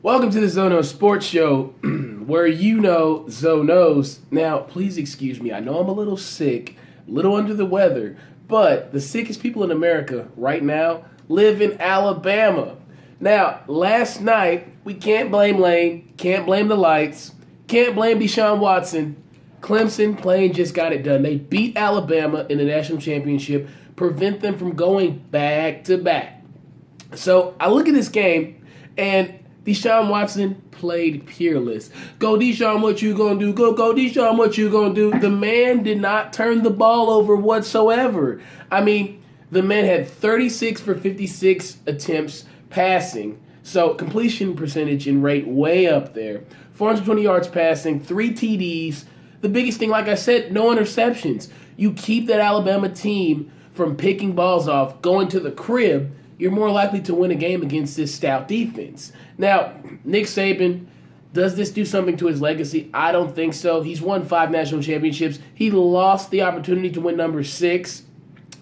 Welcome to the Zono Sports Show, where you know Zo knows. Now, please excuse me. I know I'm a little sick, a little under the weather, but the sickest people in America right now live in Alabama. Now, last night, we can't blame Lane, can't blame the lights, can't blame Deshaun Watson. Clemson playing just got it done. They beat Alabama in the national championship, prevent them from going back to back. So I look at this game, and Deshaun Watson played peerless. Go Deshaun, what you gonna do? Go Deshaun, what you gonna do? The man did not turn the ball over whatsoever. I mean, the man had 36 for 56 attempts passing. So completion percentage and rate way up there. 420 yards passing, 3 TDs. The biggest thing, like I said, no interceptions. You keep that Alabama team from picking balls off, going to the crib, you're more likely to win a game against this stout defense. Now, Nick Saban, does this do something to his legacy? I don't think so. He's won 5 national championships. He lost the opportunity to win number 6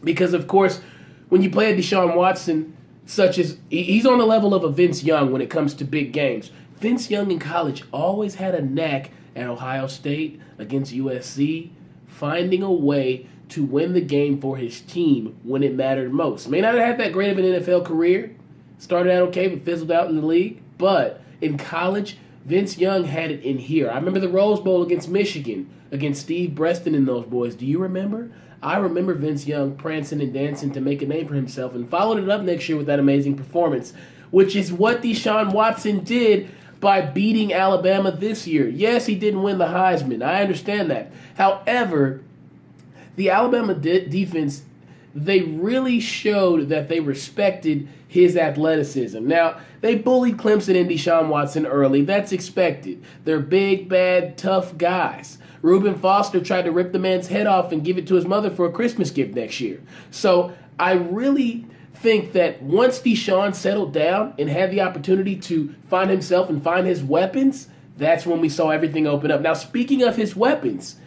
because, of course, when you play a Deshaun Watson, such as he's on the level of a Vince Young when it comes to big games. Vince Young in college always had a knack at Ohio State against USC, finding a way to win the game for his team when it mattered most. May not have had that great of an NFL career. Started out okay, but fizzled out in the league. But in college, Vince Young had it in here. I remember the Rose Bowl against Michigan, against Steve Breston and those boys. Do you remember? I remember Vince Young prancing and dancing to make a name for himself and followed it up next year with that amazing performance, which is what Deshaun Watson did by beating Alabama this year. Yes, he didn't win the Heisman. I understand that. However, the Alabama defense, they really showed that they respected his athleticism. Now, they bullied Clemson and Deshaun Watson early. That's expected. They're big, bad, tough guys. Reuben Foster tried to rip the man's head off and give it to his mother for a Christmas gift next year. So I really think that once Deshaun settled down and had the opportunity to find himself and find his weapons, that's when we saw everything open up. Now, speaking of his weapons,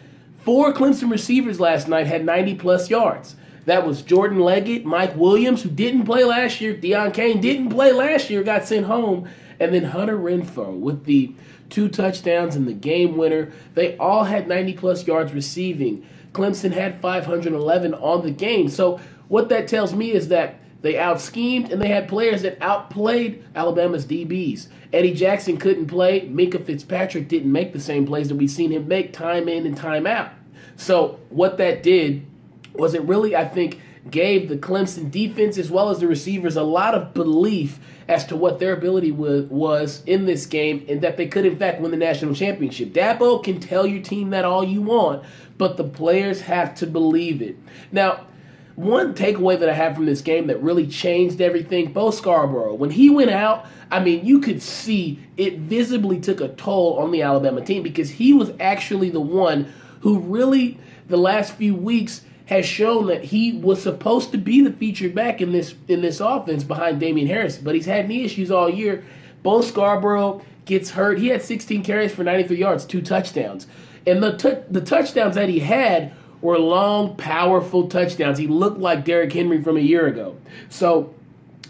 4 Clemson receivers last night had 90-plus yards. That was Jordan Leggett, Mike Williams, who didn't play last year. Deion Kane didn't play last year, got sent home. And then Hunter Renfrow with the 2 touchdowns and the game winner. They all had 90-plus yards receiving. Clemson had 511 on the game. So what that tells me is that they out-schemed, and they had players that outplayed Alabama's DBs. Eddie Jackson couldn't play. Minkah Fitzpatrick didn't make the same plays that we've seen him make time in and time out. So what that did was it really, I think, gave the Clemson defense as well as the receivers a lot of belief as to what their ability was in this game and that they could, in fact, win the national championship. Dabo can tell your team that all you want, but the players have to believe it. Now, one takeaway that I have from this game that really changed everything, Bo Scarborough, when he went out, I mean, you could see it visibly took a toll on the Alabama team because he was actually the one who really, the last few weeks, has shown that he was supposed to be the featured back in this offense behind Damian Harris, but he's had knee issues all year. Bo Scarborough gets hurt. He had 16 carries for 93 yards, 2 touchdowns. And the touchdowns that he had were long, powerful touchdowns. He looked like Derrick Henry from a year ago. So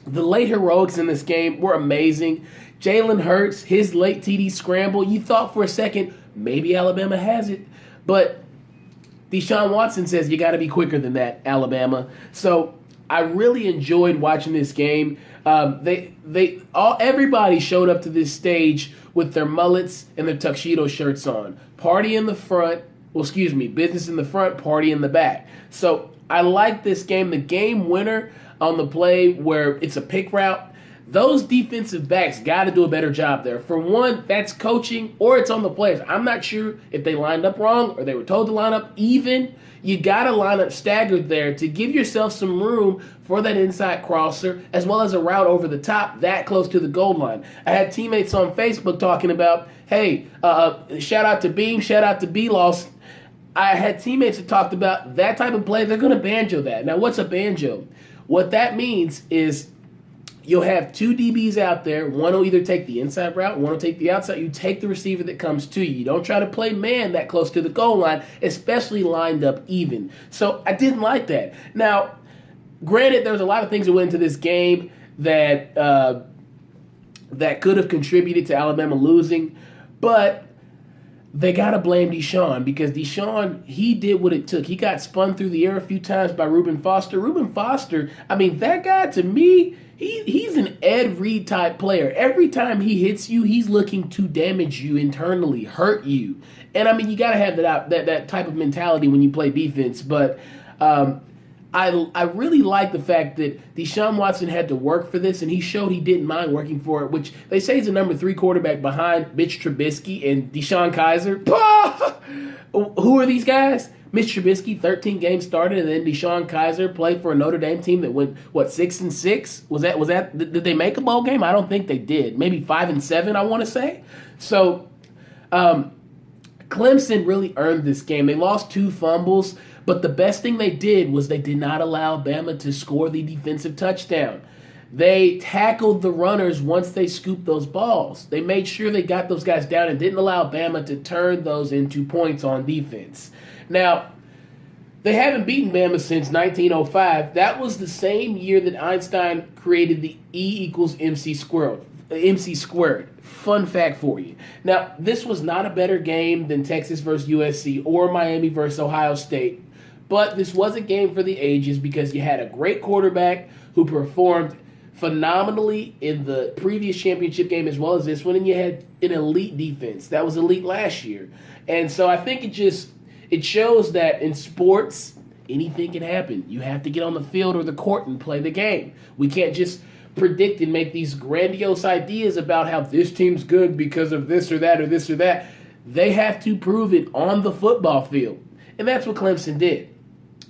the late heroics in this game were amazing. Jalen Hurts, his late TD scramble, you thought for a second, maybe Alabama has it. But Deshaun Watson says you got to be quicker than that, Alabama. So I really enjoyed watching this game. Everybody showed up to this stage with their mullets and their tuxedo shirts on. Party in the front. Well, excuse me, business in the front, party in the back. So I like this game. The game winner on the play where it's a pick route, those defensive backs got to do a better job there. For one, that's coaching or it's on the players. I'm not sure if they lined up wrong or they were told to line up even. You got to line up staggered there to give yourself some room for that inside crosser as well as a route over the top that close to the goal line. I had teammates on Facebook talking about, hey, shout out to Beam, shout out to B-Loss. I had teammates that talked about that type of play. They're going to banjo that. Now, what's a banjo? What that means is you'll have 2 DBs out there. One will either take the inside route, one will take the outside. You take the receiver that comes to you. You don't try to play man that close to the goal line, especially lined up even. So I didn't like that. Now, granted, there was a lot of things that went into this game that that could have contributed to Alabama losing, but they got to blame Deshaun because Deshaun, he did what it took. He got spun through the air a few times by Reuben Foster. Reuben Foster, I mean, that guy to me, he's an Ed Reed type player. Every time he hits you, he's looking to damage you internally, hurt you. And I mean, you got to have that type of mentality when you play defense. But I really like the fact that Deshaun Watson had to work for this, and he showed he didn't mind working for it, which they say he's the number 3 quarterback behind Mitch Trubisky and Deshaun Kaiser. Who are these guys? Mitch Trubisky, 13 games started, and then Deshaun Kaiser played for a Notre Dame team that went, 6-6? Was that? Did they make a bowl game? I don't think they did. Maybe 5-7, I want to say. So, Clemson really earned this game. They lost 2 fumbles, but the best thing they did was they did not allow Bama to score the defensive touchdown. They tackled the runners once they scooped those balls. They made sure they got those guys down and didn't allow Bama to turn those into points on defense. Now, they haven't beaten Bama since 1905. That was the same year that Einstein created the E equals MC squared. Fun fact for you. Now, this was not a better game than Texas versus USC or Miami versus Ohio State, but this was a game for the ages because you had a great quarterback who performed phenomenally in the previous championship game as well as this one, and you had an elite defense that was elite last year. And so I think it shows that in sports, anything can happen. You have to get on the field or the court and play the game. We can't just predict and make these grandiose ideas about how this team's good because of this or that or this or that. They have to prove it on the football field. And that's what Clemson did.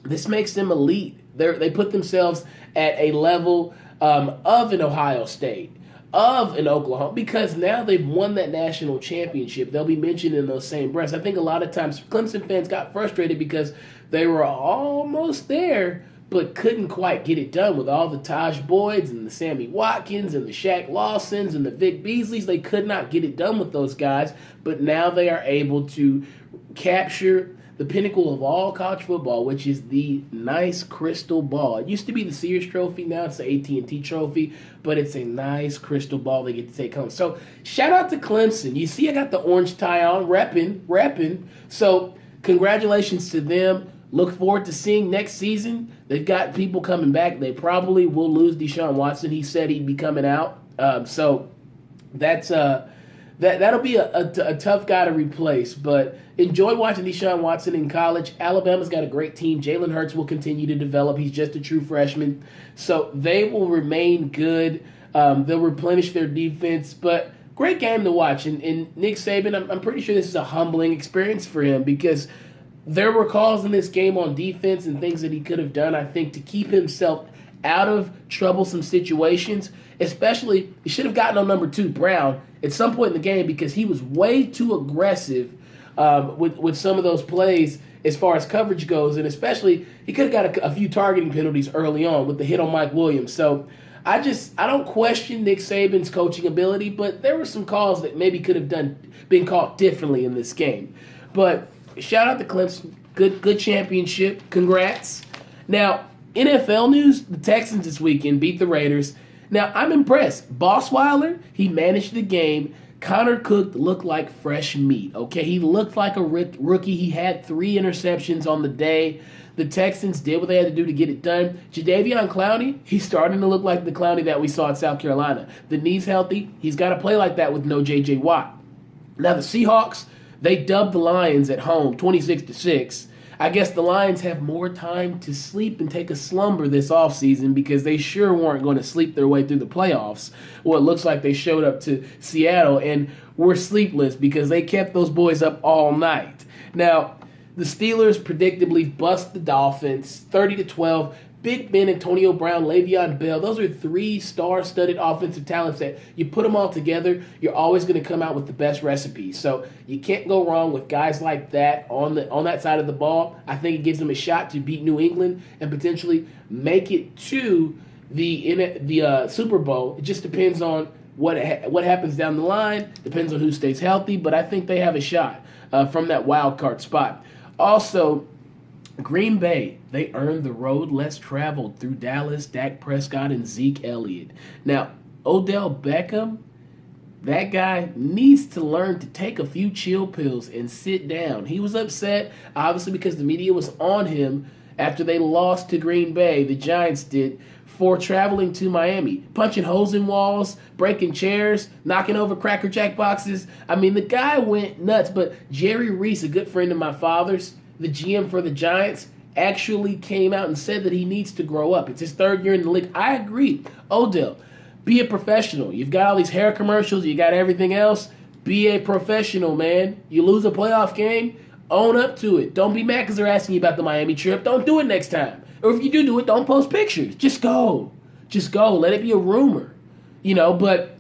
This makes them elite. They put themselves at a level of an Ohio State, of an Oklahoma, because now they've won that national championship. They'll be mentioned in those same breaths. I think a lot of times Clemson fans got frustrated because they were almost there, but couldn't quite get it done with all the Taj Boyds and the Sammy Watkins and the Shaq Lawsons and the Vic Beasleys. They could not get it done with those guys, but now they are able to capture the pinnacle of all college football, which is the nice crystal ball. It used to be the Sears Trophy, now it's the AT&T Trophy, but it's a nice crystal ball they get to take home. So shout out to Clemson. You see I got the orange tie on, repping. So congratulations to them. Look forward to seeing next season. They've got people coming back. They probably will lose Deshaun Watson. He said he'd be coming out. So that's that'll be a tough guy to replace. But enjoy watching Deshaun Watson in college. Alabama's got a great team. Jalen Hurts will continue to develop. He's just a true freshman. So they will remain good. They'll replenish their defense. But great game to watch. And Nick Saban, I'm pretty sure this is a humbling experience for him because there were calls in this game on defense and things that he could have done, I think, to keep himself out of troublesome situations. Especially, he should have gotten on number 2, Brown, at some point in the game because he was way too aggressive with some of those plays as far as coverage goes. And especially, he could have got a few targeting penalties early on with the hit on Mike Williams. So I don't question Nick Saban's coaching ability, but there were some calls that maybe could have been called differently in this game. But shout out to Clemson. Good championship. Congrats. Now, NFL news, the Texans this weekend beat the Raiders. Now, I'm impressed. Bosweiler, he managed the game. Connor Cook looked like fresh meat, okay? He looked like a rookie. He had 3 interceptions on the day. The Texans did what they had to do to get it done. Jadeveon Clowney, he's starting to look like the Clowney that we saw at South Carolina. The knee's healthy. He's got to play like that with no J.J. Watt. Now, the Seahawks, they dubbed the Lions at home 26-6. I guess the Lions have more time to sleep and take a slumber this offseason because they sure weren't going to sleep their way through the playoffs. Well, it looks like they showed up to Seattle and were sleepless because they kept those boys up all night. Now, the Steelers predictably bust the Dolphins 30-12. Big Ben, Antonio Brown, Le'Veon Bell, those are 3 star-studded offensive talents that you put them all together, you're always going to come out with the best recipe. So you can't go wrong with guys like that on that side of the ball. I think it gives them a shot to beat New England and potentially make it to the Super Bowl. It just depends on what happens down the line, depends on who stays healthy, but I think they have a shot from that wild card spot. Also, Green Bay, they earned the road less traveled through Dallas, Dak Prescott, and Zeke Elliott. Now, Odell Beckham, That guy needs to learn to take a few chill pills and sit down. He was upset, obviously, because the media was on him after they lost to Green Bay, the Giants did, for traveling to Miami, punching holes in walls, breaking chairs, knocking over Cracker Jack boxes. I mean, the guy went nuts. But Jerry Reese, a good friend of my father's, the GM for the Giants, actually came out and said that he needs to grow up. It's his third year in the league. I agree. Odell, be a professional. You've got all these hair commercials. You got everything else. Be a professional, man. You lose a playoff game, own up to it. Don't be mad because they're asking you about the Miami trip. Don't do it next time. Or if you do it, don't post pictures. Just go. Just go. Let it be a rumor. But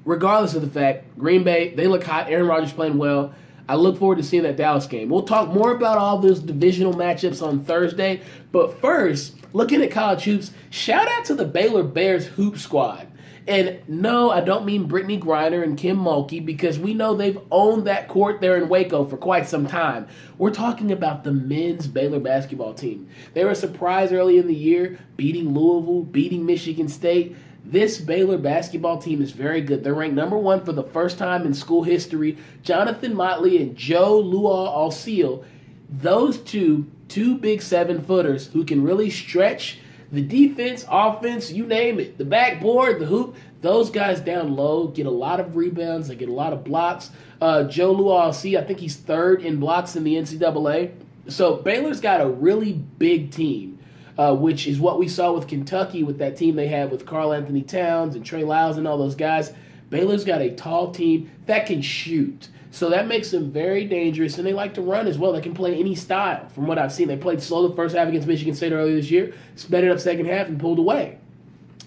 regardless of the fact, Green Bay, they look hot. Aaron Rodgers playing well. I look forward to seeing that Dallas game. We'll talk more about all those divisional matchups on Thursday. But first, looking at college hoops, shout out to the Baylor Bears hoop squad. And no, I don't mean Brittany Griner and Kim Mulkey, because we know they've owned that court there in Waco for quite some time. We're talking about the men's Baylor basketball team. They were a surprise early in the year, beating Louisville, beating Michigan State. This Baylor basketball team is very good. They're ranked number 1 for the first time in school history. Jonathan Motley and Joe Luau-Alceel, those two big 7-footers who can really stretch the defense, offense, you name it, the backboard, the hoop. Those guys down low get a lot of rebounds. They get a lot of blocks. Joe Luau-Alceel, I think he's 3rd in blocks in the NCAA. So Baylor's got a really big team. Which is what we saw with Kentucky with that team they had with Karl Anthony Towns and Trey Lyles and all those guys. Baylor's got a tall team that can shoot. So that makes them very dangerous, and they like to run as well. They can play any style from what I've seen. They played slow the first half against Michigan State earlier this year, sped it up second half, and pulled away.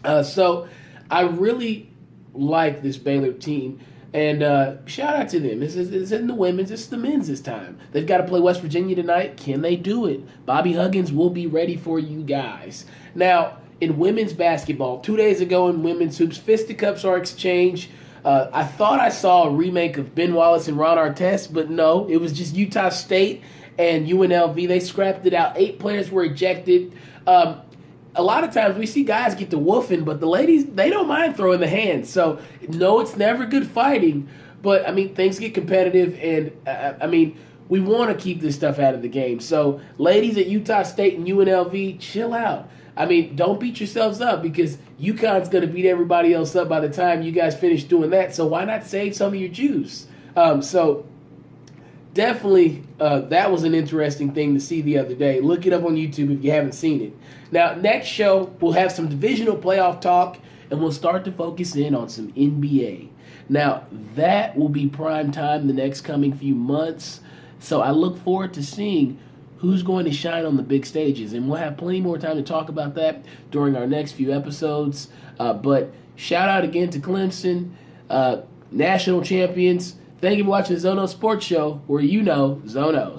So I really like this Baylor team. And shout out to them. It's in the women's. It's the men's this time. They've got to play West Virginia tonight. Can they do it? Bobby Huggins will be ready for you guys. Now, in women's basketball, 2 days ago in women's hoops, fisticuffs are exchanged. I thought I saw a remake of Ben Wallace and Ron Artest, but no. It was just Utah State and UNLV. They scrapped it out. 8 players were ejected. A lot of times we see guys get to woofing, but the ladies, they don't mind throwing the hands. So, no, it's never good fighting. But, things get competitive, and, we want to keep this stuff out of the game. So, ladies at Utah State and UNLV, chill out. Don't beat yourselves up, because UConn's going to beat everybody else up by the time you guys finish doing that. So, why not save some of your juice? Definitely, that was an interesting thing to see the other day. Look it up on YouTube if you haven't seen it. Now, next show, we'll have some divisional playoff talk, and we'll start to focus in on some NBA. Now, that will be prime time the next coming few months, so I look forward to seeing who's going to shine on the big stages, and we'll have plenty more time to talk about that during our next few episodes. But shout out again to Clemson, national champions. Thank you for watching the Zono Sports Show, where Zonos.